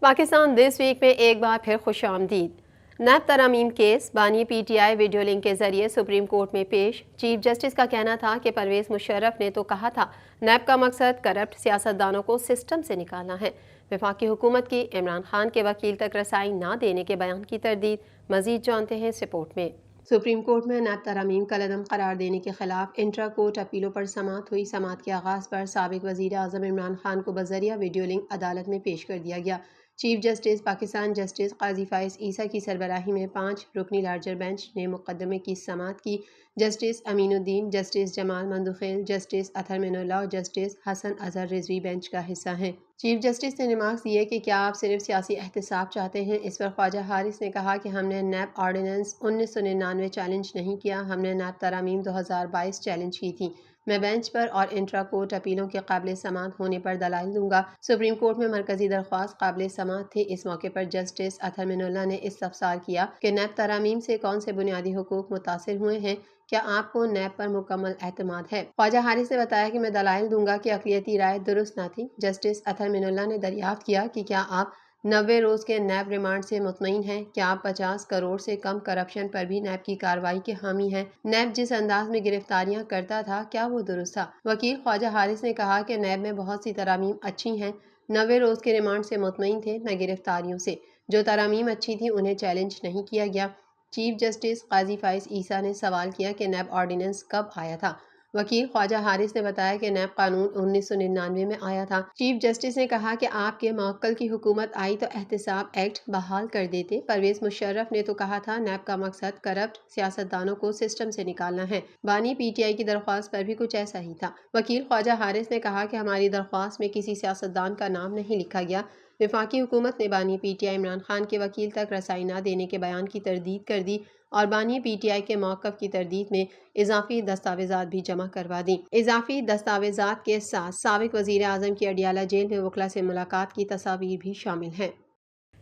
Pakistan this week में एक बार फिर खुश आमदीद। नैब तरमीम केस बानी PTI वीडियो लिंक के जरिए सुप्रीम कोर्ट में पेश। चीफ जस्टिस का कहना था कि परवेज मुशर्रफ ने तो कहा था नैब का मकसद करप्ट सियासतदानों को सिस्टम से निकालना है। वफाकी हुकूमत की इमरान खान के वकील तक रसाई ना देने के बयान की तरदीद। मजीद जानते हैं इस रिपोर्ट में। सुप्रीम कोर्ट में नैब तरमीम कलअदम करार देने के खिलाफ इंट्रा कोर्ट अपीलों पर समाअत हुई। समाअत के आगाज़ पर साबिक वज़ीर आज़म इमरान खान को बज़रिया वीडियो लिंक अदालत में पेश कर दिया गया। चीफ जस्टिस पाकिस्तान जस्टिस काजी फाइज ईसा की सरबराही में 5 रुकनी लार्जर बेंच ने मुकदमे की समाअत की। Justice Aminuddin, justice Jamal Mandokhail, justice Athar Minallah और जस्टिस हसन अजहर रिजवी बेंच का हिस्सा हैं। चीफ जस्टिस ने रिमार्क्स दिए कि क्या आप सिर्फ सियासी एहतसाब चाहते हैं। इस पर ख्वाजा हारिस ने कहा कि हमने नैब ऑर्डिनेंस 1999 चैलेंज नहीं किया, हमने नैब तरामीम 2022 चैलेंज की थी। मैं बेंच पर और इंट्रा कोर्ट अपीलों के काबिल समाअत होने पर दलाइल दूंगा। सुप्रीम कोर्ट में मरकजी दरख्वास्त काबिल समाअत थी। इस मौके पर जस्टिस अथर मिनुल्लाह ने इस्तफसार किया कि नैब तरामीम से कौन से बुनियादी हुकूक मुतासिर हुए हैं, क्या आपको नैब पर मुकम्मल एतमाद है। ख्वाजा हारिस ने बताया कि मैं दलाइल दूंगा कि अक़लियती राय दुरुस्त न थी। जस्टिस अथर मिनुल्लाह ने दरियाफ्त किया कि क्या आप 90 रोज़ के नैब रिमांड से मुतमईन हैं, क्या आप 50 करोड़ से कम करप्शन पर भी नैब की कार्रवाई के हामी हैं। नैब जिस अंदाज में गिरफ्तारियां करता था क्या वो दुरुस्त था। वकील ख्वाजा हारिस ने कहा कि नैब में बहुत सी तरामीम अच्छी हैं, 90 रोज़ के रिमांड से मुतमईन थे, न गिरफ्तारियों से। जो तरामीम अच्छी थी उन्हें चैलेंज नहीं किया गया। चीफ जस्टिस काजी फाइज ईसा ने सवाल किया कि नैब ऑर्डिनेंस कब आया था। वकील ख्वाजा हारिस ने बताया कि नैब कानून 1999 में आया था। चीफ जस्टिस ने कहा कि आपके मौक्कल की हुकूमत आई तो एहतसाब एक्ट बहाल कर देते। परवेज मुशर्रफ ने तो कहा था नैब का मकसद करप्ट सियासतदानों को सिस्टम से निकालना है। बानी PTI की दरख्वास्त पर भी कुछ ऐसा ही था। वकील ख्वाजा हारिस ने कहा कि हमारी दरख्वास्त में किसी सियासतदान का नाम नहीं लिखा गया। वफाकी हुकूमत ने बानी PTI इमरान खान के वकील तक रसाई न देने के बयान की तरदीद कर दी और बानी PTI के मौक़िफ़ की तरदीद में इजाफी दस्तावेज़ात भी जमा करवा दी। इजाफी दस्तावेज़ात के साथ साबिक वज़ीर आज़म की अडियाला जेल में वकला से मुलाकात की तस्वीर भी शामिल हैं।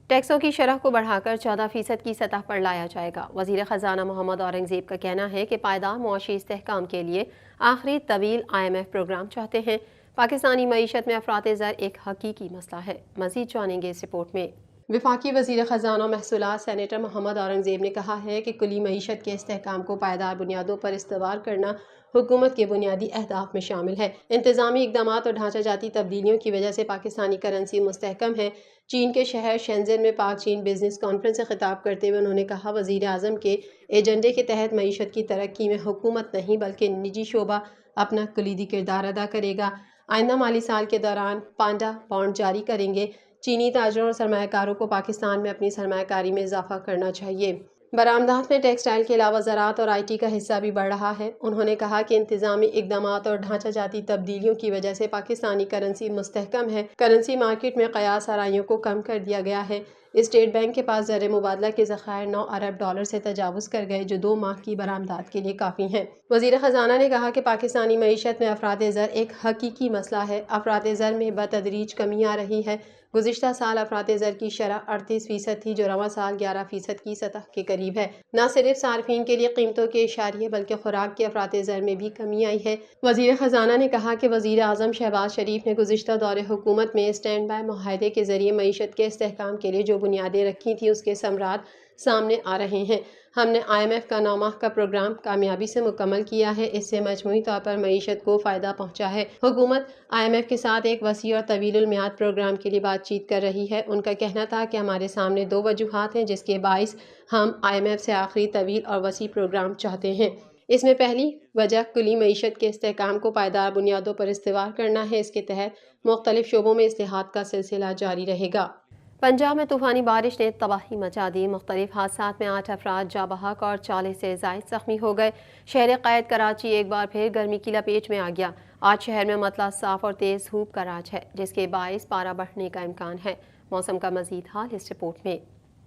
टैक्सों की शरह को बढ़ाकर 14% की सतह पर लाया जाएगा। वज़ीर ख़जाना मोहम्मद औरंगज़ेब का कहना है कि पायदार मुआशी इस्तेहकाम के लिए आखिरी तवील IMF प्रोग्राम चाहते हैं। पाकिस्तानी मईशत में अफरात ज़र एक हकीकी मसला है। मज़ीद जानेंगे इस रिपोर्ट में। वफाकी वज़ीर ख़जाना महसूलात सेनेटर मोहम्मद औरंगज़ेब ने कहा है कि कुली मईशत के इस्तेहकाम को पायदार बुनियादों पर इस्तवार करना हुकूमत के बुनियादी अहदाफ में शामिल है। इंतज़ामी इक़दाम और ढांचाजाती तब्दीलियों की वजह से पाकिस्तानी करेंसी मुस्तहकम है। चीन के शहर शेंज़न में पाक चीन बिजनेस कॉन्फ्रेंस से खिताब करते हुए उन्होंने कहा वज़ीर आज़म के एजेंडे के तहत मईशत की तरक्की में हुकूमत नहीं बल्कि निजी शोबा अपना कलीदी किरदार अदा करेगा। आइंदा माली साल के दौरान पांडा बॉन्ड जारी करेंगे। चीनी ताजरों और सरमायाकारों को पाकिस्तान में अपनी सरमायाकारी में इजाफा करना चाहिए। बरामदात में टेक्सटाइल के अलावा ज़राअत और IT का हिस्सा भी बढ़ रहा है। उन्होंने कहा कि इंतज़ामी इक़दामात और ढांचाजाती तब्दीलियों की वजह से पाकिस्तानी करेंसी मुस्तहकम है। करेंसी मार्केट में क़यास आराइयों को कम कर दिया गया है। स्टेट बैंक के पास ज़र मुबादला के ज़खायर 9 अरब डॉलर से तजावुज़ कर गए, जो 2 माह की बरामदात के लिए काफ़ी हैं। वज़ीर ख़जाना ने कहा कि पाकिस्तानी मईशत में अफरात ज़र एक हकीकी मसला है। अफरात ज़र में बतदरीज कमी आ रही है। गुज़िश्ता साल अफरात ज़र की शरह 38% थी, जो रवां साल 11% की सतह के करीब है। न सिर्फ सार्फिन के लिए कीमतों के इशारिये बल्कि खुराक के अफरात ज़र में भी कमी आई है। वज़ीर ख़जाना ने कहा कि वज़ीर आज़म शहबाज शरीफ ने गुज़िश्ता दौरे हुकूमत में स्टैंड बाय मुआहदे के ज़रिए मईशत के इस्तेहकाम के लिए जो बुनियादें रखी थी उसके समरात सामने आ रहे हैं। हमने IMF का 9 माह का प्रोग्राम कामयाबी से मुकम्मल किया है। इससे मजमूई तौर पर मईशत को फ़ायदा पहुँचा है। हुकूमत IMF के साथ एक वसी और तवीलुल मियाद प्रोग्राम के लिए बातचीत कर रही है। उनका कहना था कि हमारे सामने 2 वजूहात हैं जिसके बाइस हम IMF से आखिरी तवील और वसी प्रोग्राम चाहते हैं। इसमें पहली वजह कुली मईशत के इस्तेहकाम को पायदार बुनियादों पर इस्तेवार करना है। इसके तहत मुख्तलिफ शोबों में इस्लाहात का सिलसिला जारी रहेगा। पंजाब में तूफ़ानी बारिश ने तबाही मचा दी। मुख्तलिफ हादसात में 8 अफराद जाँ बहक और 40 से ज़ायद ज़ख्मी हो गए। शहर क़ैद कराची एक बार फिर गर्मी की लपेट में आ गया। आज शहर में मतला साफ और तेज़ धूप का राज है, जिसके बाइस पारा बढ़ने का इम्कान है। मौसम का मज़ीद हाल इस रिपोर्ट में।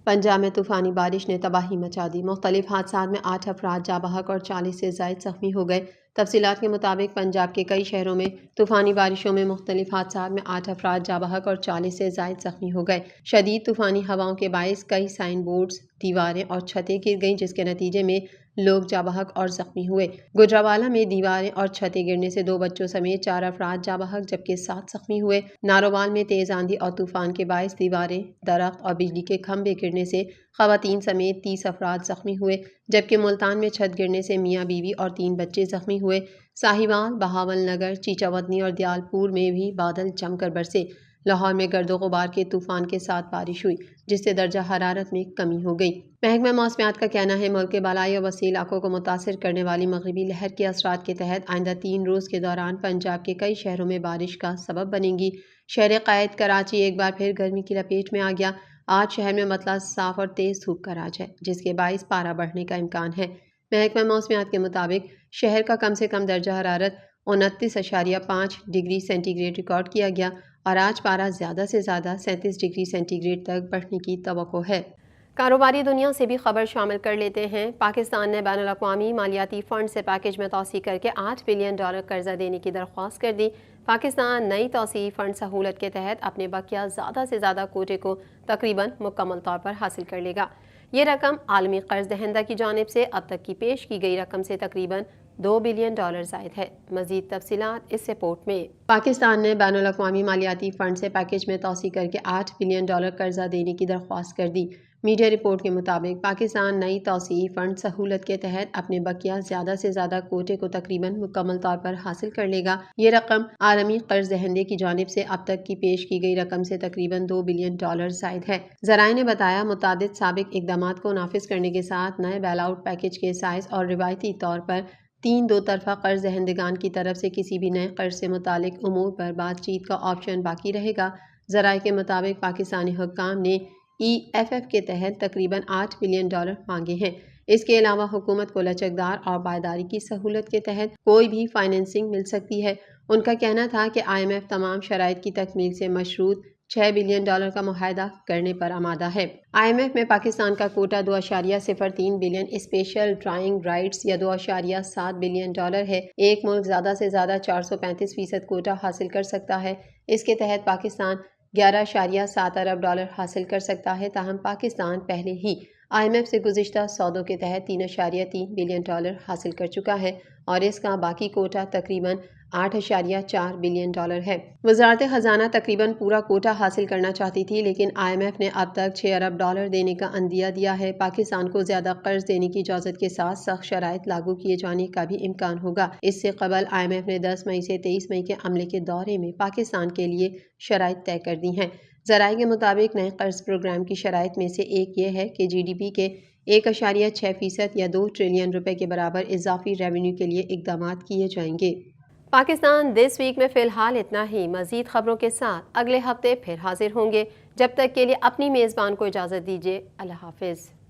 पंजाब में तूफ़ानी बारिश ने तबाही मचा दी। मुख्तलिफ हादसात में 8 अफराद जाँ बहक और 40 से ज़ायद ज़ख्मी हो गए। तफसीलात के मुताबिक पंजाब के कई शहरों में तूफ़ानी बारिशों में मुख्तलिफ हादसात में 8 अफराद जाँ बहक और 40 से ज़ायद ज़ख्मी हो गए। शदीद तूफ़ानी हवाओं के बाइस कई साइन बोर्ड्स, दीवारें और छतें गिर गईं, जिसके नतीजे में لوگ جاں بحق اور زخمی ہوئے۔ گجرانوالہ میں دیواریں اور چھتیں گرنے سے 2 بچوں سمیت 4 افراد جاں بحق جبکہ 7 زخمی ہوئے۔ نارووال میں تیز آندھی اور طوفان کے باعث دیواریں، درخت اور بجلی کے کھمبے گرنے سے خواتین سمیت 30 افراد زخمی ہوئے، جبکہ ملتان میں چھت گرنے سے میاں بیوی اور 3 بچے زخمی ہوئے۔ ساہیوال، بہاول نگر، چیچاودنی اور دیال پور میں بھی بادل جم کر برسے۔ لاہور میں گرد و غبار کے طوفان کے ساتھ بارش ہوئی جس سے درجہ حرارت میں کمی ہو گئی۔ محکمہ موسمیات کا کہنا ہے ملک کے بالائی اور وسیع علاقوں کو متاثر کرنے والی مغربی لہر کے اثرات کے تحت آئندہ 3 روز کے دوران پنجاب کے کئی شہروں میں بارش کا سبب بنے گی۔ شہر قائد کراچی ایک بار پھر گرمی کی لپیٹ میں آ گیا۔ آج شہر میں مطلع صاف اور تیز دھوپ کا راج ہے جس کے باعث پارہ بڑھنے کا امکان ہے۔ محکمہ موسمیات کے مطابق شہر کا کم سے کم درجہ حرارت 29.5 ڈگری سینٹی گریڈ ریکارڈ کیا گیا اور آج پارہ زیادہ سے زیادہ 37 ڈگری سینٹی گریڈ تک بڑھنے کی توقع ہے۔ کاروباری دنیا سے بھی خبر شامل کر لیتے ہیں۔ پاکستان نے بین الاقوامی مالیاتی فنڈ سے پیکج میں توسیع کر کے $8 بلین قرضہ دینے کی درخواست کر دی۔ پاکستان نئی توسیعی فنڈ سہولت کے تحت اپنے بقیہ زیادہ سے زیادہ کوٹے کو تقریباً مکمل طور پر حاصل کر لے گا۔ یہ رقم عالمی قرض دہندہ کی جانب سے اب تک کی پیش کی گئی رقم سے تقریباً $2 بلین زائد ہے۔ مزید تفصیلات اس رپورٹ میں۔ پاکستان نے بین الاقوامی مالیاتی فنڈ سے پیکج میں توسیع کر کے $8 بلین قرضہ دینے کی درخواست کر دی۔ میڈیا رپورٹ کے مطابق پاکستان نئی توسیعی فنڈ سہولت کے تحت اپنے بقیہ زیادہ سے زیادہ کوٹے کو تقریباً مکمل طور پر حاصل کر لے گا۔ یہ رقم عالمی قرض دہندے کی جانب سے اب تک کی پیش کی گئی رقم سے تقریباً $2 بلین زائد ہے۔ ذرائع نے بتایا متعدد سابق اقدامات کو نافذ کرنے کے ساتھ نئے بیل آؤٹ پیکج کے سائز اور روایتی طور پر 3 دو طرفہ قرض دہندگان کی طرف سے کسی بھی نئے قرض سے متعلق امور پر بات چیت کا آپشن باقی رہے گا۔ ذرائع کے مطابق پاکستانی حکام نے EFF کے تحت تقریباً $8 بلین مانگے ہیں۔ اس کے علاوہ حکومت کو لچکدار اور پائیداری کی سہولت کے تحت کوئی بھی فائنینسنگ مل سکتی ہے۔ ان کا کہنا تھا کہ IMF تمام شرائط کی تکمیل سے مشروط $6 بلین کا معاہدہ کرنے پر آمادہ ہے۔ IMF میں پاکستان کا quota 2.03 billion special drawing rights یا $2.7 بلین ہے۔ ایک ملک زیادہ سے زیادہ 435% کوٹہ حاصل کر سکتا ہے۔ اس کے تحت پاکستان $11.7 ارب حاصل کر سکتا ہے، تاہم پاکستان پہلے ہی IMF سے گزشتہ سودوں کے تحت $3.3 بلین حاصل کر چکا ہے اور اس کا باقی کوٹہ تقریباً $8.4 بلین ہے۔ وزارت خزانہ تقریباً پورا کوٹہ حاصل کرنا چاہتی تھی لیکن IMF نے اب تک $6 ارب دینے کا عندیہ دیا ہے۔ پاکستان کو زیادہ قرض دینے کی اجازت کے ساتھ سخت شرائط لاگو کیے جانے کا بھی امکان ہوگا۔ اس سے قبل IMF نے 10 مئی سے 23 مئی کے عملے کے دورے میں پاکستان کے لیے شرائط طے کر دی ہیں۔ ذرائع کے مطابق نئے قرض پروگرام کی شرائط میں سے ایک یہ ہے کہ GDP کے 1.6% یا $2 ٹریلین کے برابر اضافی ریونیو کے لیے اقدامات کیے جائیں گے۔ پاکستان دس ویک میں فی الحال اتنا ہی۔ مزید خبروں کے ساتھ اگلے ہفتے پھر حاضر ہوں گے۔ جب تک کے لیے اپنی میزبان کو اجازت دیجیے۔ اللہ حافظ۔